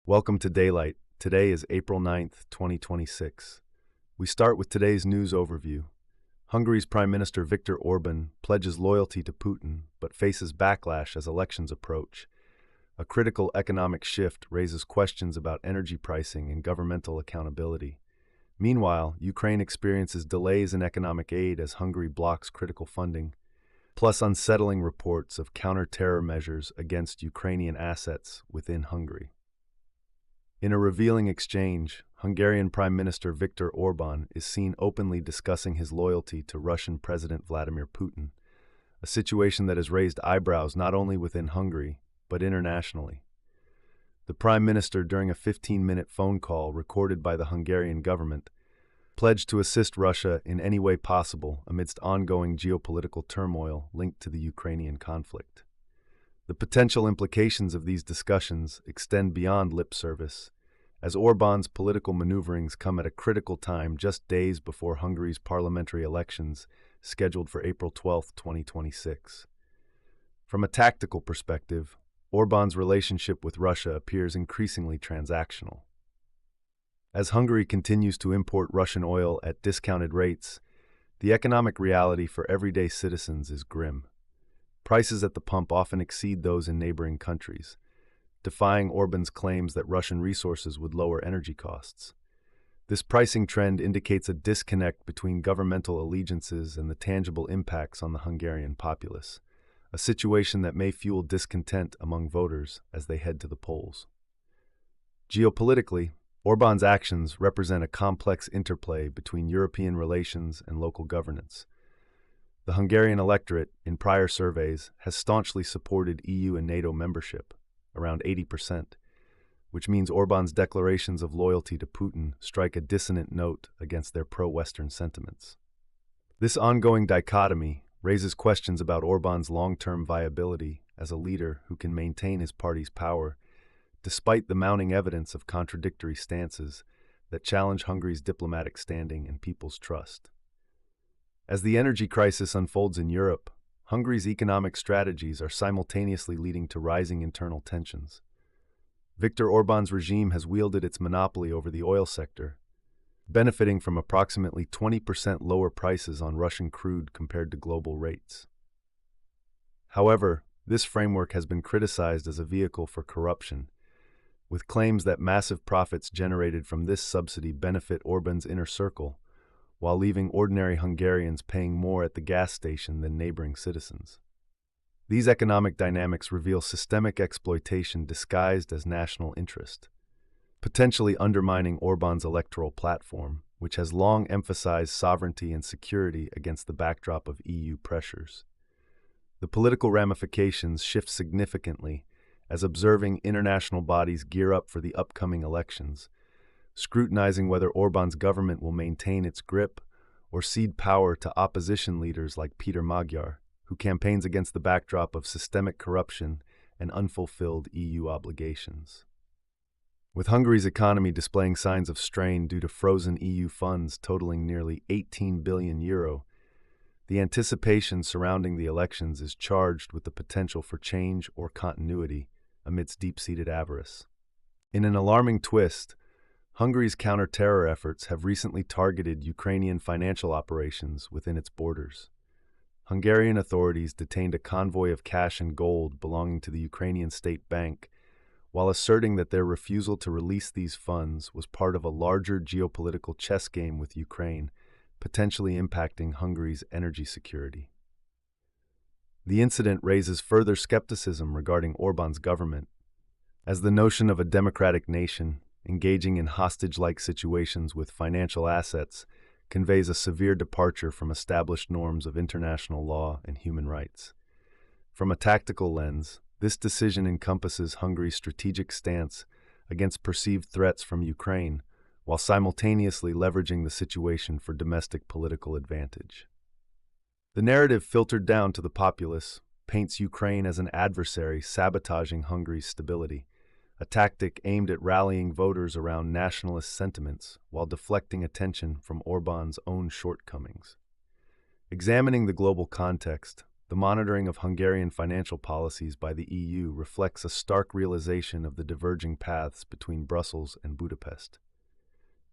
Welcome to Daylight. Today is April 9th, 2026. We start with today's news overview. Hungary's Prime Minister Viktor Orbán pledges loyalty to Putin but faces backlash as elections approach. A critical economic shift raises questions about energy pricing and governmental accountability. Meanwhile, Ukraine experiences delays in economic aid as Hungary blocks critical funding, plus unsettling reports of counter-terror measures against Ukrainian assets within Hungary. In a revealing exchange, Hungarian Prime Minister Viktor Orbán is seen openly discussing his loyalty to Russian President Vladimir Putin, a situation that has raised eyebrows not only within Hungary, but internationally. The Prime Minister, during a 15-minute phone call recorded by the Hungarian government, pledged to assist Russia in any way possible amidst ongoing geopolitical turmoil linked to the Ukrainian conflict. The potential implications of these discussions extend beyond lip service, as Orbán's political maneuverings come at a critical time just days before Hungary's parliamentary elections scheduled for April 12, 2026. From a tactical perspective, Orbán's relationship with Russia appears increasingly transactional. As Hungary continues to import Russian oil at discounted rates, the economic reality for everyday citizens is grim. Prices at the pump often exceed those in neighboring countries, defying Orbán's claims that Russian resources would lower energy costs. This pricing trend indicates a disconnect between governmental allegiances and the tangible impacts on the Hungarian populace, a situation that may fuel discontent among voters as they head to the polls. Geopolitically, Orbán's actions represent a complex interplay between European relations and local governance. The Hungarian electorate, in prior surveys, has staunchly supported EU and NATO membership, around 80%, which means Orbán's declarations of loyalty to Putin strike a dissonant note against their pro-Western sentiments. This ongoing dichotomy raises questions about Orbán's long-term viability as a leader who can maintain his party's power, despite the mounting evidence of contradictory stances that challenge Hungary's diplomatic standing and people's trust. As the energy crisis unfolds in Europe, Hungary's economic strategies are simultaneously leading to rising internal tensions. Viktor Orbán's regime has wielded its monopoly over the oil sector, benefiting from approximately 20% lower prices on Russian crude compared to global rates. However, this framework has been criticized as a vehicle for corruption, with claims that massive profits generated from this subsidy benefit Orbán's inner circle, while leaving ordinary Hungarians paying more at the gas station than neighboring citizens. These economic dynamics reveal systemic exploitation disguised as national interest, potentially undermining Orbán's electoral platform, which has long emphasized sovereignty and security against the backdrop of EU pressures. The political ramifications shift significantly as observing international bodies gear up for the upcoming elections, scrutinizing whether Orbán's government will maintain its grip or cede power to opposition leaders like Péter Magyar, who campaigns against the backdrop of systemic corruption and unfulfilled EU obligations. With Hungary's economy displaying signs of strain due to frozen EU funds totaling nearly €18 billion, the anticipation surrounding the elections is charged with the potential for change or continuity amidst deep-seated avarice. In an alarming twist, Hungary's counter-terror efforts have recently targeted Ukrainian financial operations within its borders. Hungarian authorities detained a convoy of cash and gold belonging to the Ukrainian State Bank, while asserting that their refusal to release these funds was part of a larger geopolitical chess game with Ukraine, potentially impacting Hungary's energy security. The incident raises further skepticism regarding Orbán's government, as the notion of a democratic nation engaging in hostage-like situations with financial assets conveys a severe departure from established norms of international law and human rights. From a tactical lens, this decision encompasses Hungary's strategic stance against perceived threats from Ukraine, while simultaneously leveraging the situation for domestic political advantage. The narrative filtered down to the populace paints Ukraine as an adversary sabotaging Hungary's stability, a tactic aimed at rallying voters around nationalist sentiments while deflecting attention from Orbán's own shortcomings. Examining the global context, The monitoring of Hungarian financial policies by the EU reflects a stark realization of the diverging paths between Brussels and Budapest.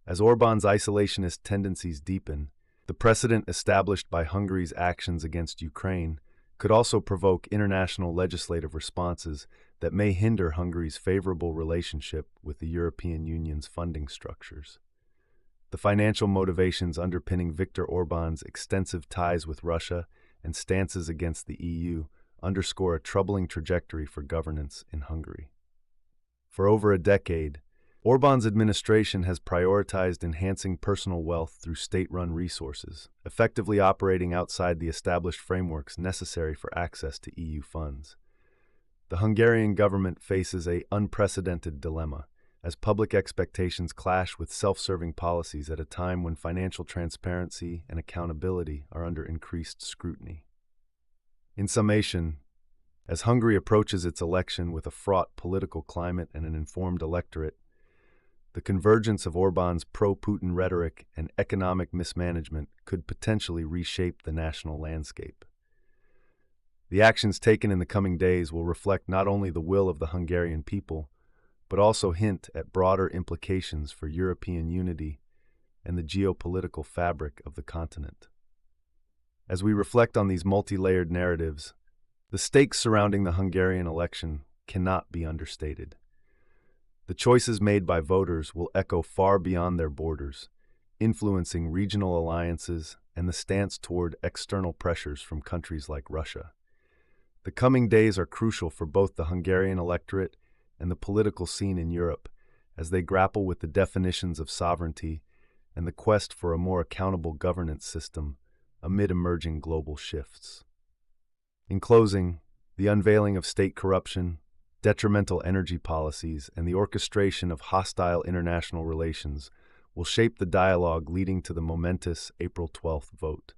As Orbán's isolationist tendencies deepen, the precedent established by Hungary's actions against Ukraine could also provoke international legislative responses that may hinder Hungary's favorable relationship with the European Union's funding structures. The financial motivations underpinning Viktor Orbán's extensive ties with Russia and stances against the EU underscore a troubling trajectory for governance in Hungary. For over a decade, Orbán's administration has prioritized enhancing personal wealth through state-run resources, effectively operating outside the established frameworks necessary for access to EU funds. The Hungarian government faces an unprecedented dilemma, as public expectations clash with self-serving policies at a time when financial transparency and accountability are under increased scrutiny. In summation, as Hungary approaches its election with a fraught political climate and an informed electorate, the convergence of Orbán's pro-Putin rhetoric and economic mismanagement could potentially reshape the national landscape. The actions taken in the coming days will reflect not only the will of the Hungarian people, but also hint at broader implications for European unity and the geopolitical fabric of the continent. As we reflect on these multi-layered narratives, the stakes surrounding the Hungarian election cannot be understated. The choices made by voters will echo far beyond their borders, influencing regional alliances and the stance toward external pressures from countries like Russia. The coming days are crucial for both the Hungarian electorate and the political scene in Europe as they grapple with the definitions of sovereignty and the quest for a more accountable governance system amid emerging global shifts. In closing, the unveiling of state corruption, detrimental energy policies, and the orchestration of hostile international relations will shape the dialogue leading to the momentous April 12th vote.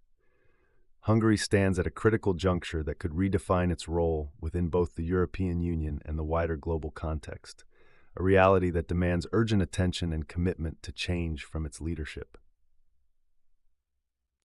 Hungary stands at a critical juncture that could redefine its role within both the European Union and the wider global context, a reality that demands urgent attention and commitment to change from its leadership.